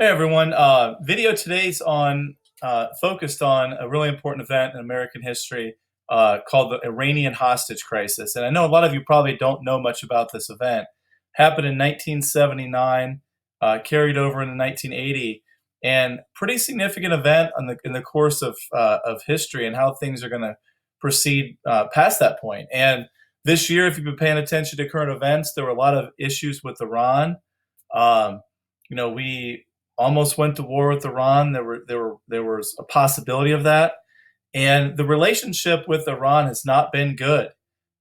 Hey everyone, video today's on focused on a really important event in American history called the Iranian hostage crisis. And I know a lot of you probably don't know much about this event. Happened in 1979, carried over into 1980, and pretty significant event in the course of history and how things are going to proceed past that point. And this year, if you've been paying attention to current events, there were a lot of issues with Iran. Um, we almost went to war with Iran. There was a possibility of that, and the relationship with Iran has not been good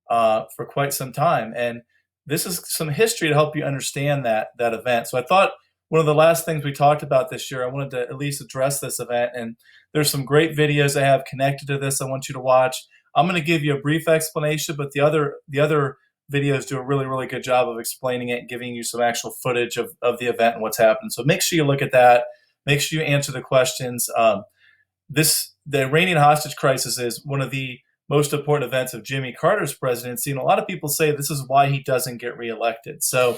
for quite some time. And this is some history to help you understand that event. So I thought one of the last things we talked about this year, I wanted to at least address this event. And there's some great videos I have connected to this. I want you to watch. I'm going to give you a brief explanation, but the other videos do a really, really good job of explaining it and giving you some actual footage of the event and what's happened. So make sure you look at that. Make sure you answer the questions. The Iranian hostage crisis is one of the most important events of Jimmy Carter's presidency, and a lot of people say this is why he doesn't get reelected. So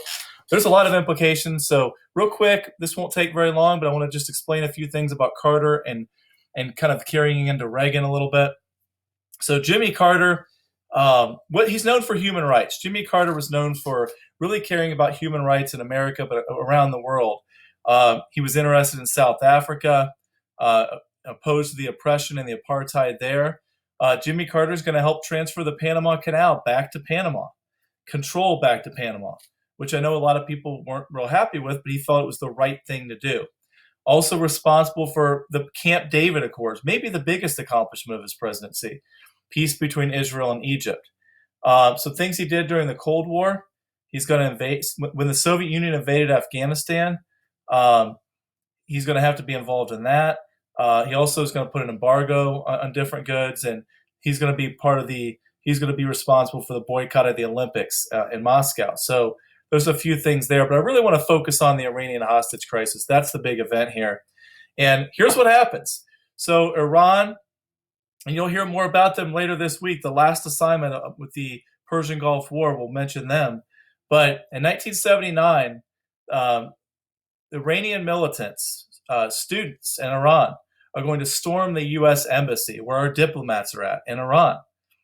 there's a lot of implications. So real quick, this won't take very long, but I want to just explain a few things about Carter and kind of carrying into Reagan a little bit. So Jimmy Carter, what he's known for human rights. Jimmy Carter was known for really caring about human rights in America, but around the world. He was interested in South Africa, opposed to the oppression and the apartheid there. Jimmy Carter is going to help transfer the Panama Canal back to Panama, control back to Panama, which I know a lot of people weren't real happy with, but he felt it was the right thing to do. Also responsible for the Camp David Accords, maybe the biggest accomplishment of his presidency, peace between Israel and Egypt. So things he did during the Cold War, he's going to invade. When the Soviet Union invaded Afghanistan, he's going to have to be involved in that. He also is going to put an embargo on different goods, and he's going to be he's going to be responsible for the boycott of the Olympics in Moscow. So there's a few things there, but I really want to focus on the Iranian hostage crisis. That's the big event here. And here's what happens. So Iran, and you'll hear more about them later this week. The last assignment with the Persian Gulf War, we'll mention them. But in 1979, Iranian militants, students in Iran, are going to storm the U.S. embassy where our diplomats are at in Iran,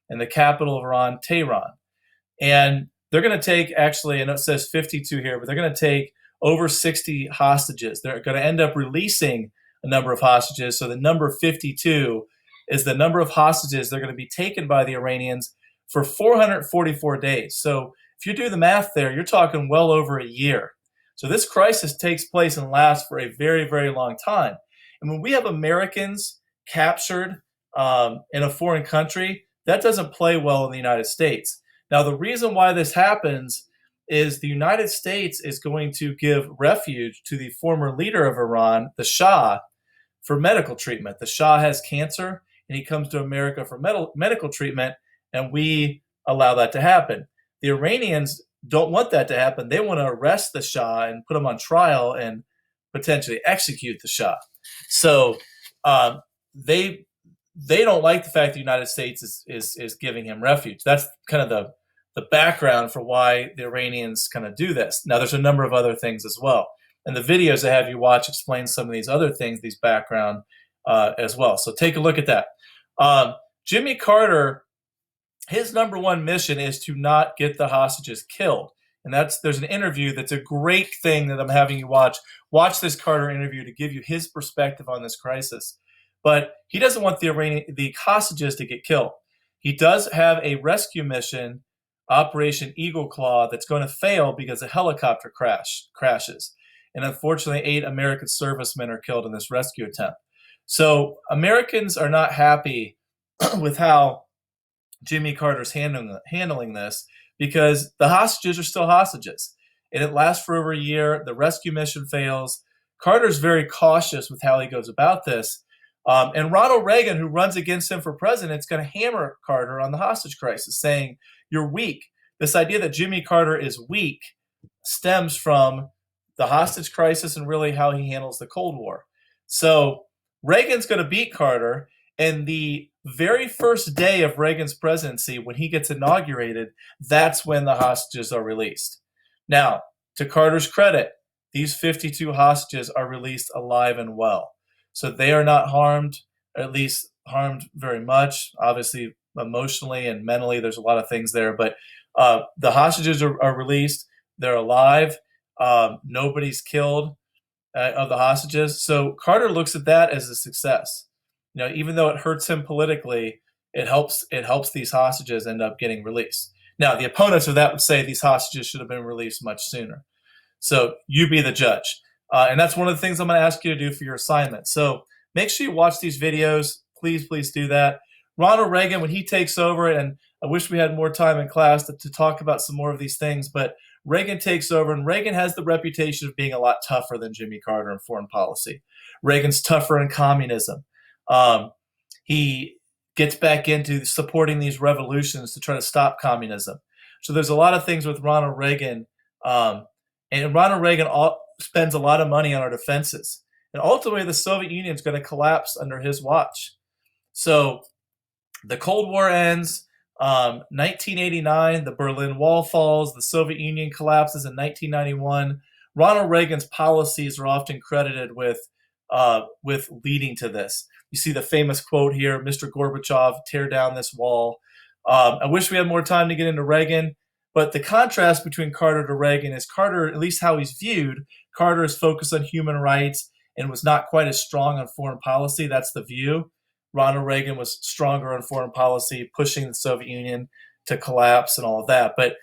in the capital of Iran, Tehran. And they're going to take, actually, I know it says 52 here, but they're going to take over 60 hostages. They're going to end up releasing a number of hostages. So the number 52 is the number of hostages they're going to be taken by the Iranians for 444 days. So if you do the math there, you're talking well over a year. So this crisis takes place and lasts for a very, very long time. And when we have Americans captured in a foreign country, that doesn't play well in the United States. Now, the reason why this happens is the United States is going to give refuge to the former leader of Iran, the Shah, for medical treatment. The Shah has cancer, and he comes to America for medical treatment, and we allow that to happen. The Iranians don't want that to happen. They want to arrest the Shah and put him on trial and potentially execute the Shah. So they don't like the fact the United States is giving him refuge. That's kind of the background for why the Iranians kind of do this. Now, there's a number of other things as well. And the videos I have you watch explain some of these other things, these background as well. So take a look at that. Jimmy Carter, his number one mission is to not get the hostages killed. And there's an interview that's a great thing that I'm having you watch. Watch this Carter interview to give you his perspective on this crisis. But he doesn't want the hostages to get killed. He does have a rescue mission, Operation Eagle Claw, that's going to fail because a helicopter crashes. And unfortunately, 8 American servicemen are killed in this rescue attempt. So Americans are not happy with how Jimmy Carter's handling this, because the hostages are still hostages. And it lasts for over a year. The rescue mission fails. Carter's very cautious with how he goes about this. And Ronald Reagan, who runs against him for president, is going to hammer Carter on the hostage crisis, saying, "You're weak." This idea that Jimmy Carter is weak stems from the hostage crisis and really how he handles the Cold War. So Reagan's going to beat Carter. And the very first day of Reagan's presidency, when he gets inaugurated, that's when the hostages are released. Now, to Carter's credit, these 52 hostages are released alive and well. So they are not harmed, at least harmed very much. Obviously, emotionally and mentally, there's a lot of things there. But the hostages are released. They're alive. Nobody's killed of the hostages. So Carter looks at that as a success. Even though it hurts him politically, it helps these hostages end up getting released. Now, the opponents of that would say these hostages should have been released much sooner. So you be the judge. And that's one of the things I'm going to ask you to do for your assignment. So make sure you watch these videos. Please, please do that. Ronald Reagan, when he takes over, and I wish we had more time in class to talk about some more of these things, but Reagan takes over, and Reagan has the reputation of being a lot tougher than Jimmy Carter in foreign policy. Reagan's tougher in communism. He gets back into supporting these revolutions to try to stop communism. So there's a lot of things with Ronald Reagan, and Ronald Reagan spends a lot of money on our defenses. And ultimately, the Soviet Union is going to collapse under his watch. So the Cold War ends. 1989, the Berlin Wall falls. The Soviet Union collapses in 1991. Ronald Reagan's policies are often credited with leading to this. You see the famous quote here, Mr. Gorbachev, tear down this wall. I wish we had more time to get into Reagan, but the contrast between Carter to Reagan is Carter, at least how he's viewed, Carter is focused on human rights and was not quite as strong on foreign policy. That's the view. Ronald Reagan was stronger on foreign policy, pushing the Soviet Union to collapse and all of that. But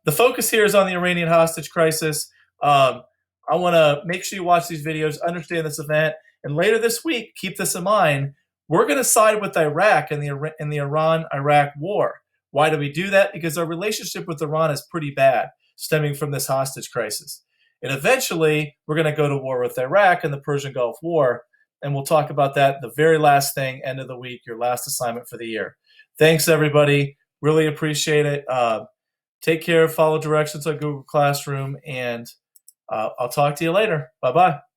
the focus here is on the Iranian hostage crisis. I want to make sure you watch these videos, understand this event, and later this week, keep this in mind, we're going to side with Iraq in the Iran-Iraq war. Why do we do that? Because our relationship with Iran is pretty bad, stemming from this hostage crisis. And eventually, we're going to go to war with Iraq in the Persian Gulf War, and we'll talk about that the very last thing, end of the week, your last assignment for the year. Thanks, everybody. Really appreciate it. Take care. Follow directions on Google Classroom, and I'll talk to you later. Bye-bye.